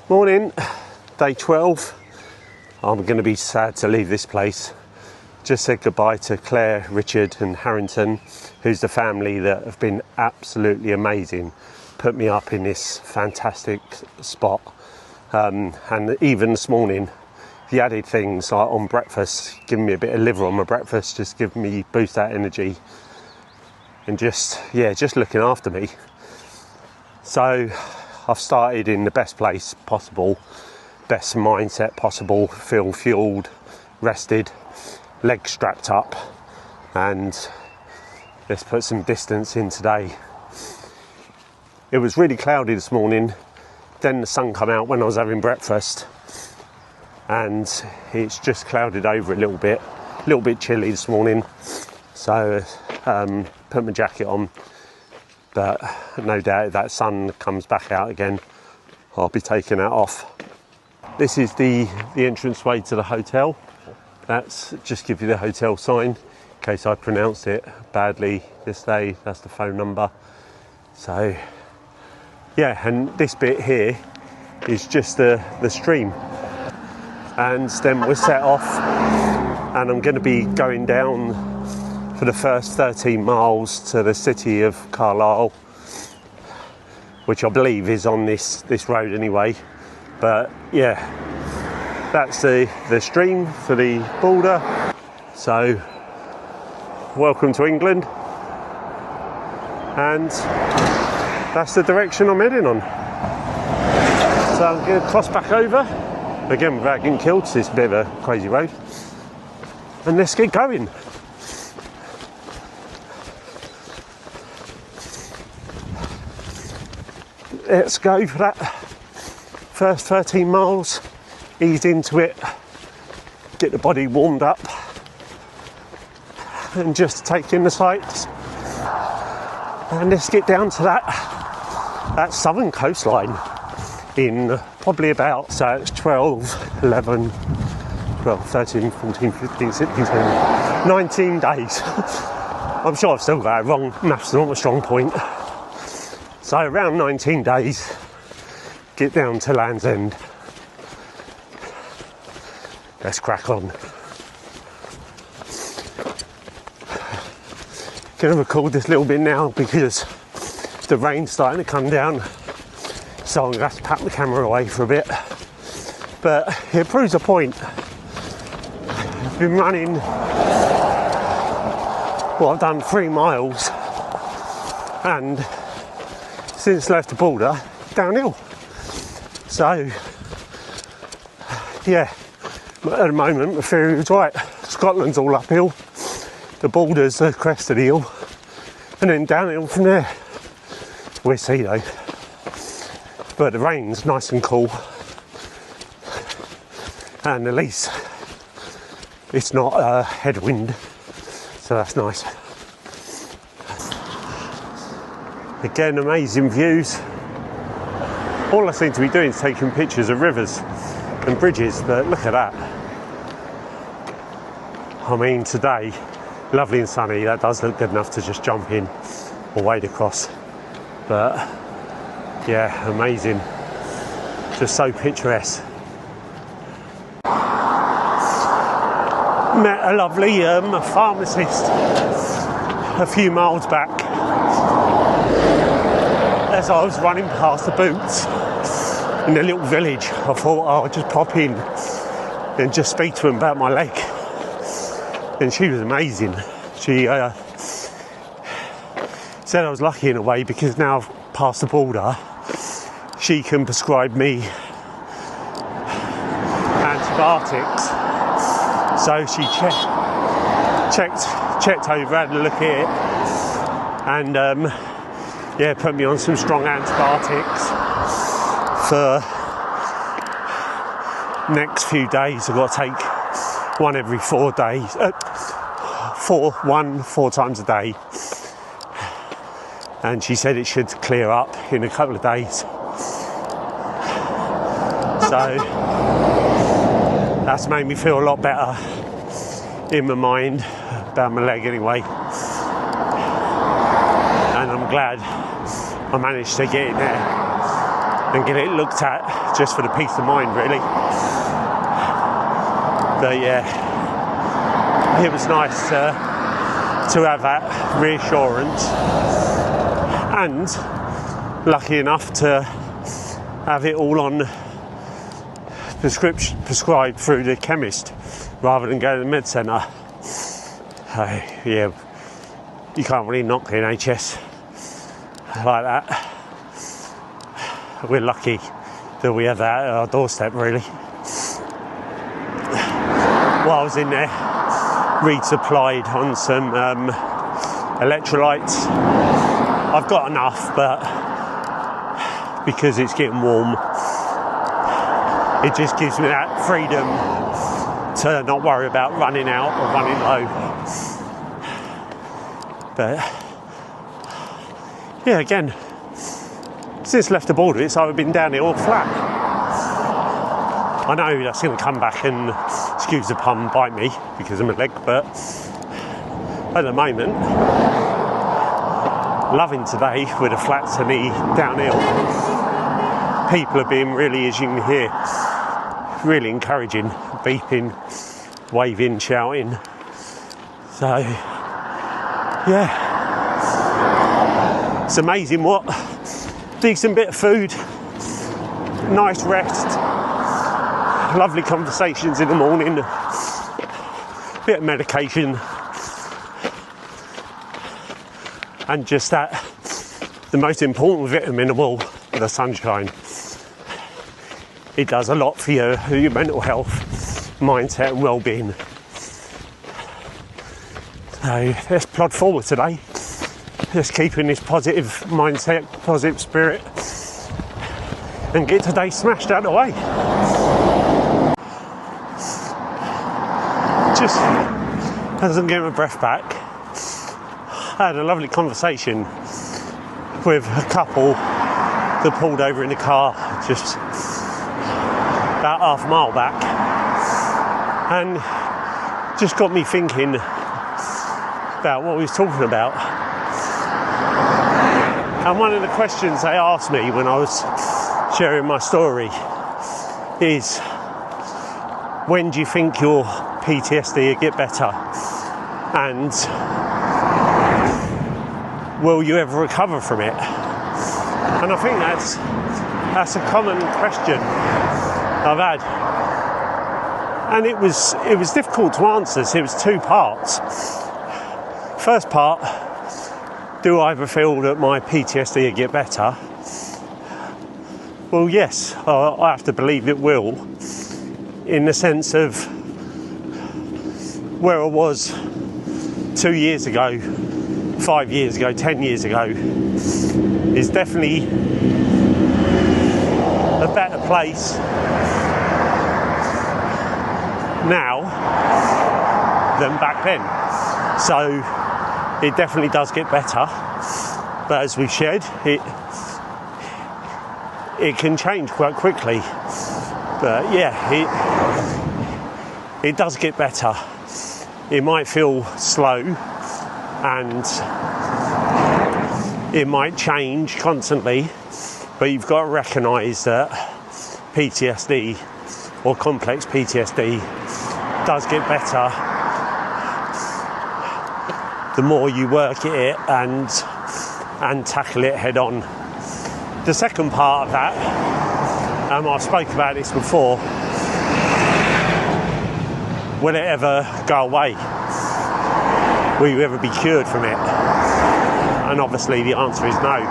Morning, day 12. I'm going to be sad to leave this place. Just said goodbye to Claire, Richard and Harrington, who's the family that have been absolutely amazing. Put me up in this fantastic spot. And even this morning, the added things like on breakfast, giving me a bit of liver on my breakfast, just giving me boost that energy. And just looking after me. So I've started in the best place possible, best mindset possible, feel fueled, rested, legs strapped up, and let's put some distance in today. It was really cloudy this morning, then the sun came out when I was having breakfast, and it's just clouded over a little bit chilly this morning, so put my jacket on. But no doubt if that sun comes back out again, I'll be taking that off. This is the entranceway to the hotel. That's just give you the hotel sign in case I pronounced it badly yesterday. That's the phone number. So yeah, and this bit here is just the stream. And then we're set off, and I'm going to be going down for the first 13 miles to the city of Carlisle, which I believe is on this road anyway. But yeah, that's the stream for the border. So welcome to England, and that's the direction I'm heading on. So I'm going to cross back over again without getting killed, so it's a bit of a crazy road, and let's get going. Let's go for that first 13 miles, ease into it, get the body warmed up, and just take in the sights. And let's get down to that southern coastline in probably about, so it's 12, 11, 12, 13, 14, 15, 16, 17, 19 days. I'm sure I've still got it wrong, maths is not a strong point. So around 19 days, get down to Land's End. Let's crack on. Going to record this little bit now because the rain's starting to come down, so I'm going to have to pack the camera away for a bit. But it proves a point. I've been running, well, I've done 3 miles, and since left the border, downhill. So yeah, at the moment my theory was right. Scotland's all uphill, the border's the crest of the hill, and then downhill from there. We'll see though. But the rain's nice and cool, and at least it's not a headwind, so that's nice. Again, amazing views. All I seem to be doing is taking pictures of rivers and bridges, but look at that. I mean, today, lovely and sunny, that does look good enough to just jump in or wade across. But yeah, amazing. Just so picturesque. Met a lovely pharmacist a few miles back. As I was running past the Boots in a little village, I thought I'll just pop in and just speak to him about my leg. And she was amazing. She said I was lucky in a way because now I've passed the border, she can prescribe me antibiotics. So she checked over, had a look at it, and yeah, put me on some strong antibiotics for next few days. I've got to take one every 4 days, 4 times a day. And she said it should clear up in a couple of days. So that's made me feel a lot better in my mind about my leg anyway. And I'm glad I managed to get in there and get it looked at just for the peace of mind, really. But yeah, it was nice to have that reassurance, and lucky enough to have it all on prescribed through the chemist rather than going to the med centre. Yeah, you can't really knock the NHS like that. We're lucky that we have that at our doorstep, really. While I was in there, resupplied on some electrolytes. I've got enough, but because it's getting warm, it just gives me that freedom to not worry about running out or running low. But yeah, again, since left the border, it's either been downhill or flat. I know that's going to come back and, excuse the pun, bite me because of my leg, but at the moment, loving today with the flats and the downhill. People are being really, as you can hear, really encouraging, beeping, waving, shouting. So, yeah, it's amazing what decent bit of food, nice rest, lovely conversations in the morning, bit of medication, and just that, the most important vitamin of all, the sunshine. It does a lot for your mental health, mindset and well-being. So let's plod forward today. Just keeping this positive mindset, positive spirit, and get today smashed out of the way. Just as I'm getting my breath back, I had a lovely conversation with a couple that pulled over in the car just about half a mile back, and just got me thinking about what we was talking about. And one of the questions they asked me when I was sharing my story is, when do you think your PTSD will get better? And will you ever recover from it? And I think that's a common question I've had. And it was difficult to answer, so it was two parts. First part, do I ever feel that my PTSD will get better? Well, yes, I have to believe it will, in the sense of where I was 2 years ago, 5 years ago, 10 years ago, is definitely a better place now than back then. So it definitely does get better, but as we've shared, it can change quite quickly. But yeah, it does get better. It might feel slow and it might change constantly, but you've got to recognise that PTSD or complex PTSD does get better the more you work at it and tackle it head on. The second part of that, I spoke about this before, will it ever go away? Will you ever be cured from it? And obviously the answer is no.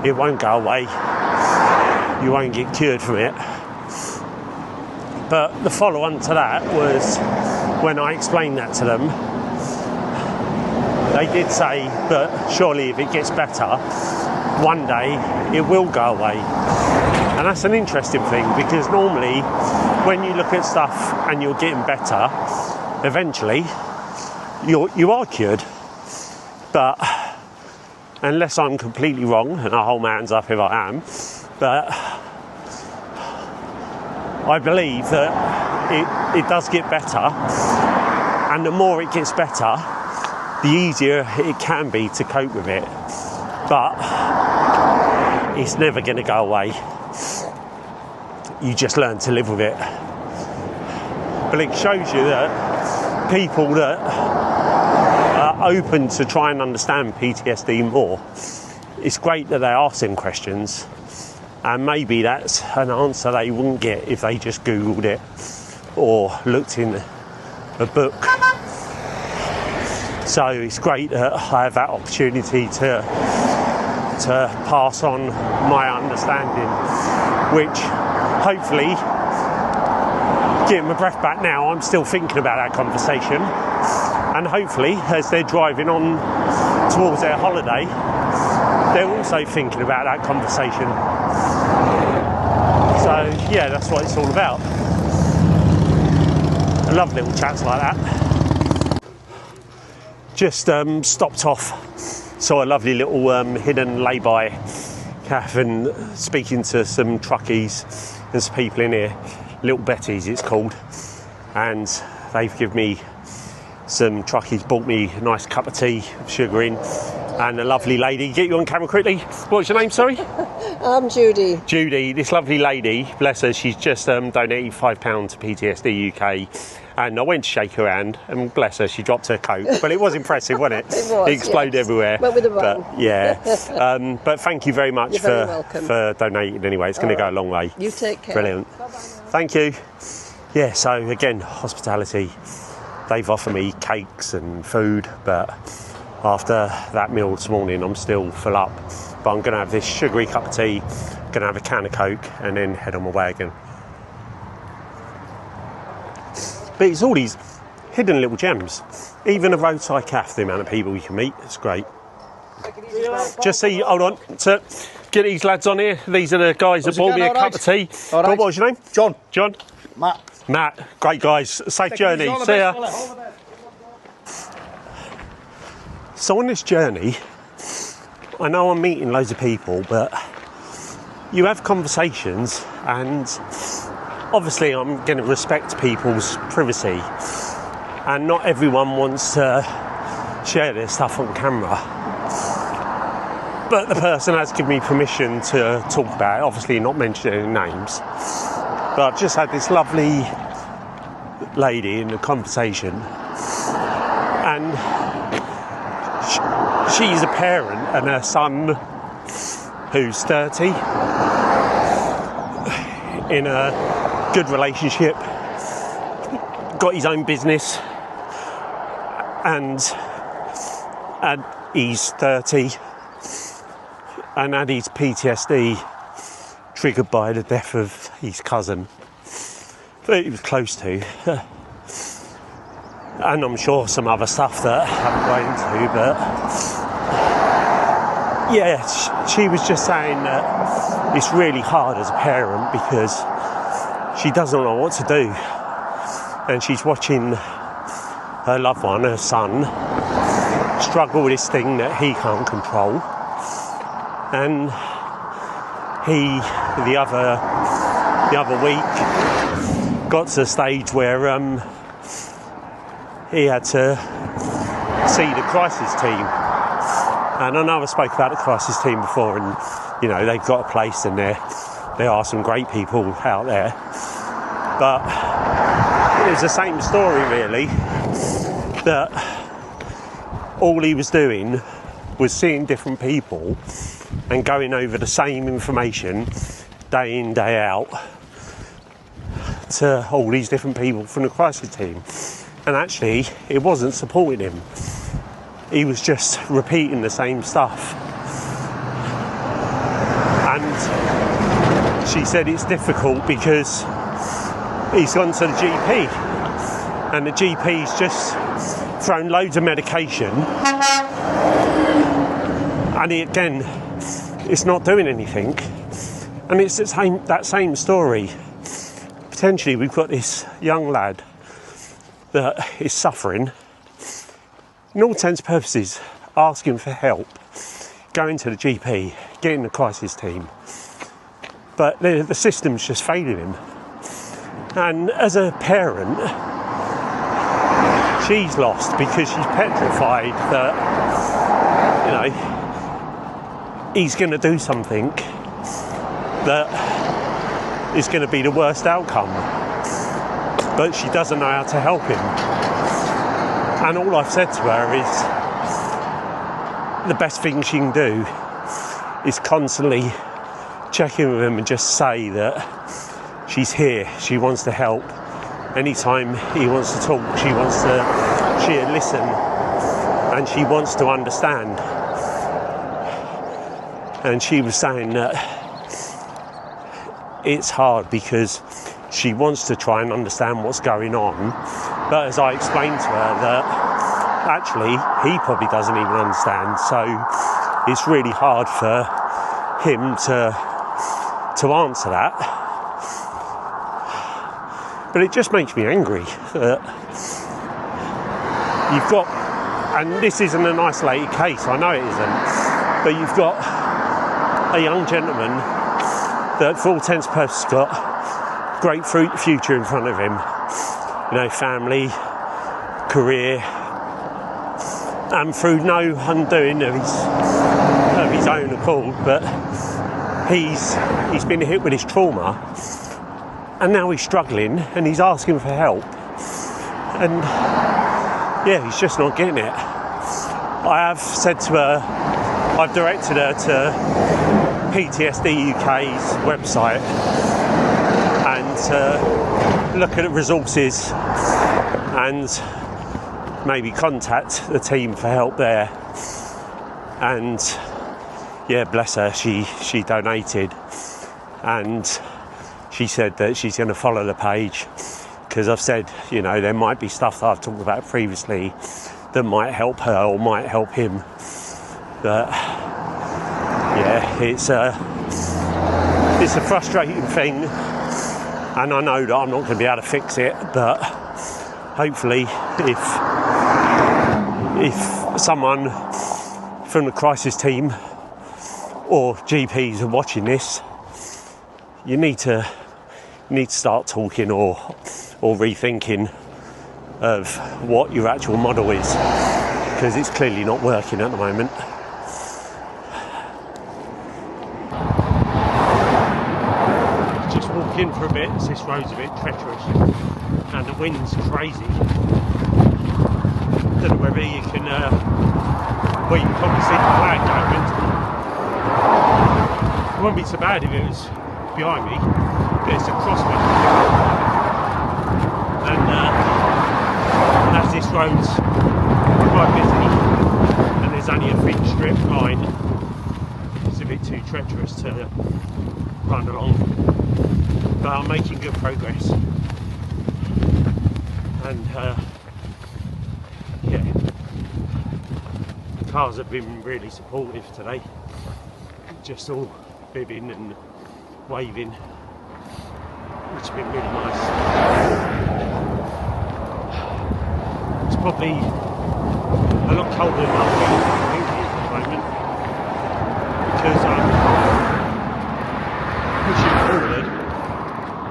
It won't go away. You won't get cured from it. But the follow-on to that was when I explained that to them, they did say, but surely if it gets better, one day it will go away. And that's an interesting thing, because normally when you look at stuff and you're getting better, eventually you are cured. But unless I'm completely wrong, and I hold my hands up if I am, but I believe that it does get better, and the more it gets better, the easier it can be to cope with it. But it's never going to go away. you just learn to live with it. But it shows you that people that are open to try and understand PTSD more, it's great that they ask them questions, and maybe that's an answer they wouldn't get if they just Googled it or looked in a book. So it's great that I have that opportunity to pass on my understanding, which hopefully, getting my breath back now, I'm still thinking about that conversation, and hopefully as they're driving on towards their holiday, they're also thinking about that conversation. So yeah, that's what it's all about. I love little chats like that. Just stopped off, saw a lovely little hidden lay-by cafe and speaking to some truckies and some people in here. Little Betty's it's called, and they've given me some truckies, bought me a nice cup of tea, sugar in, and a lovely lady. Get you on camera quickly. What's your name, sorry? I'm Judy. Judy, this lovely lady, bless her, she's just donated £5 to PTSD UK, and I went to shake her hand, and bless her, she dropped her coat, but it was impressive, wasn't it? It was, exploded everywhere. Went with a run. But, yeah, but thank you very much for donating anyway. It's going to go a long way. You take care. Brilliant. Thank you. Yeah, so again, hospitality. They've offered me cakes and food, but after that meal this morning, I'm still full up. But I'm going to have this sugary cup of tea, going to have a can of Coke, and then head on my way again. But it's all these hidden little gems. Even a roadside cafe, the amount of people you can meet, it's great. Just see, hold on, so get these lads on here. These are the guys that bought me a cup of tea. What was your name? John. John? Matt. Great guys. Safe journey. See ya. So on this journey, I know I'm meeting loads of people, but you have conversations, and obviously I'm going to respect people's privacy, and not everyone wants to share their stuff on camera. But the person has given me permission to talk about it, obviously not mentioning names. But I've just had this lovely lady in a conversation, and she's a parent, and her son, who's 30, in a good relationship, got his own business, and he's 30, and had his PTSD triggered by the death of his cousin that he was close to, and I'm sure some other stuff that I haven't gone into, but yeah, she was just saying that it's really hard as a parent because she doesn't know what to do, and she's watching her loved one, her son, struggle with this thing that he can't control, and he the other week got to the stage where he had to see the crisis team. And I know I spoke about the crisis team before, and you know, they've got a place, and there are some great people out there. But it was the same story really, that all he was doing was seeing different people and going over the same information day in, day out to all these different people from the crisis team. And actually, it wasn't supporting him. He was just repeating the same stuff. And she said it's difficult because he's gone to the GP, and the GP's just thrown loads of medication, and it's not doing anything. And it's that same story. Potentially we've got this young lad that is suffering, in all intents and purposes, asking for help, going to the GP, getting the crisis team, but the system's just failing him. And as a parent, she's lost because she's petrified that, you know, he's going to do something that is going to be the worst outcome. But she doesn't know how to help him. And all I've said to her is the best thing she can do is constantly check in with him and just say that she's here, she wants to help. Anytime he wants to talk, she'll listen, and she wants to understand. And she was saying that it's hard because she wants to try and understand what's going on, but as I explained to her, that actually he probably doesn't even understand, so it's really hard for him to answer that. But it just makes me angry that you've got, and this isn't an isolated case, I know it isn't, but you've got a young gentleman that for all intents and purposes got great future in front of him, you know, family, career, and through no undoing of his own accord, but he's been hit with his trauma, and now he's struggling and he's asking for help, and yeah, he's just not getting it. I have said to her, I've directed her to PTSD UK's website and look at the resources and maybe contact the team for help there. And yeah, bless her, she donated, and she said that she's going to follow the page, because I've said, you know, there might be stuff that I've talked about previously that might help her or might help him. But yeah, it's a frustrating thing, and I know that I'm not going to be able to fix it, but hopefully if someone from the crisis team or GPs are watching this, you need to start talking or rethinking of what your actual model is, because it's clearly not working at the moment. Just walk in for a bit, this road's a bit treacherous and the wind's crazy. Don't know whether you can, well, you can probably see the flag going. It wouldn't be so bad if it was behind me, but it's a crosswind. And as this road's quite busy and there's only a thin strip line, it's a bit too treacherous to run along. But I'm making good progress. And yeah, the cars have been really supportive today, just all bibbing and waving, which has been really nice. It's probably a lot colder than I think it is at the moment, because I'm pushing forward,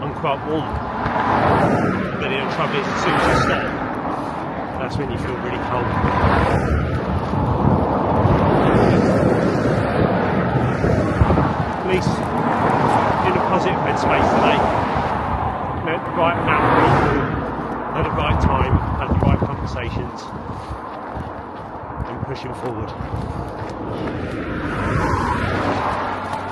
I'm quite warm, but the trouble is, as soon as you stop, that's when you feel really cold. At least in a positive headspace today. Met the right amount of people at the right time, had the right conversations, and pushing forward.